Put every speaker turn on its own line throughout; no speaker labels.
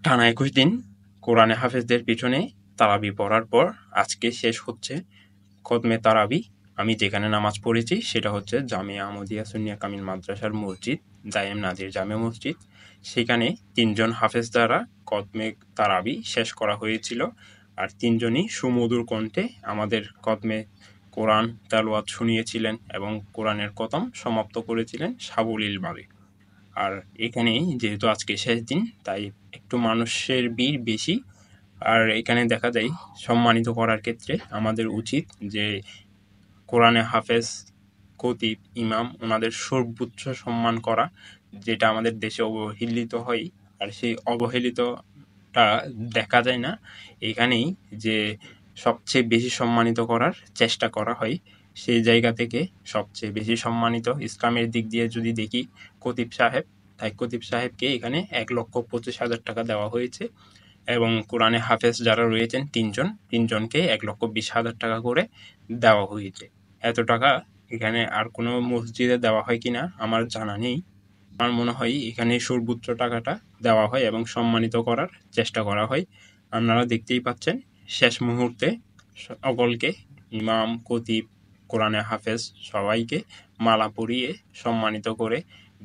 টানা ২১ দিন কোরআনে হাফেজদের পিছনে তারাবি পড়ার পর আজকে শেষ হচ্ছে খতমে তারাবি। আমি যেখানে নামাজ পড়েছি সেটা হচ্ছে জামিয়া আহমদিয়া সুন্নিয়া কামিল মাদ্রাসার মসজিদ, দায়েম নাজির জামে মসজিদ। সেখানে ৩ জন হাফেজ দ্বারা খতমে তারাবি শেষ করা হয়েছিল। আর ৩ জনই সুমধুর কণ্ঠে আমাদের খতমে কোরআন তেলাওয়াত শুনিয়েছিলেন এবং কোরআনের খতম সমাপ্ত করেছিলেন সাবলীলভাবে। আর এখানে যেহেতু আজকে শেষ দিন তাই একটু মানুষের ভিড় বেশি। আর এখানে দেখা যায় সম্মানিত করার ক্ষেত্রে আমাদের উচিত যে কোরআনে হাফেজ, খতিব, ইমাম ওনাদের সর্বোচ্চ সম্মান করা, যেটা আমাদের দেশে অবহেলিত হয়। আর সেই অবহেলিতটা দেখা যায় না এখানেই, যে সবচেয়ে বেশি সম্মানিত করার চেষ্টা করা হয়। সেই জায়গা থেকে সবচেয়ে বেশি সম্মানিত ইসলামের দিক দিয়ে যদি দেখি খতিব সাহেব, তাই খতিব সাহেবকে এখানে ১,২৫,০০০ টাকা দেওয়া হয়েছে এবং কোরআনে হাফেজ যারা রয়েছেন ৩ জন, ৩ জনকে ১,২০,০০০ টাকা করে দেওয়া হয়েছে। এত টাকা এখানে আর কোনো মসজিদে দেওয়া হয় কিনা আমার জানা নেই। আমার মনে হয় এখানে সর্বোচ্চ টাকাটা দেওয়া হয় এবং সম্মানিত করার চেষ্টা করা হয়। আপনারা দেখতেই পাচ্ছেন শেষ মুহূর্তে সকলকে, ইমাম, খতিব, কোরআনে হাফেজ সবাইকে মালা পরিয়ে সম্মানিত করে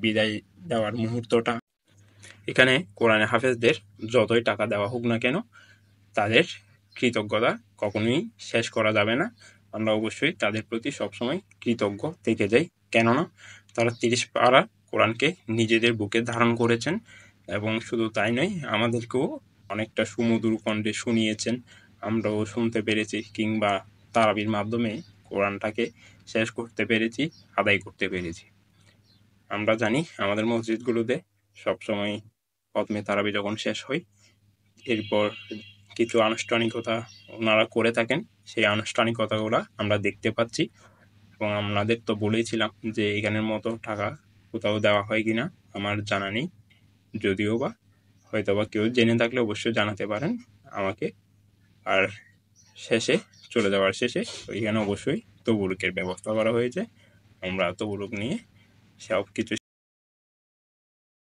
বিদায় দেওয়ার মুহূর্তটা। এখানে কোরআনে হাফেজদের যতই টাকা দেওয়া হোক না কেন, তাদের কৃতজ্ঞতা কখনোই শেষ করা যাবে না। আমরা অবশ্যই তাদের প্রতি সবসময় কৃতজ্ঞ থেকে যাই, কেননা তারা ৩০ পারা কোরআনকে নিজেদের বুকে ধারণ করেছেন এবং শুধু তাই নয়, আমাদেরকেও অনেকটা সুমধুর কণ্ঠে শুনিয়েছেন। আমরাও শুনতে পেরেছি কিংবা তারাবির মাধ্যমে কোরআনটাকে শেষ করতে পেরেছি, আদায় করতে পেরেছি। আমরা জানি আমাদের মসজিদগুলোতে সবসময় খতমে তারাবি যখন শেষ হয়, এরপর কিছু আনুষ্ঠানিকতা ওনারা করে থাকেন। সেই আনুষ্ঠানিকতাগুলো আমরা দেখতে পাচ্ছি এবং আপনাদের তো বলেইছিলাম যে এখানের মতো টাকা কোথাও দেওয়া হয় কিনা আমার জানা নেই। যদিও বা হয়তোবা কেউ জেনে থাকলে অবশ্যই জানাতে পারেন আমাকে। আর শেষে চলে যাওয়ার শেষে ওইখানে অবশ্যই তবরুকের ব্যবস্থা করা হয়েছে। আমরা তবরুক নিয়ে সব কিছু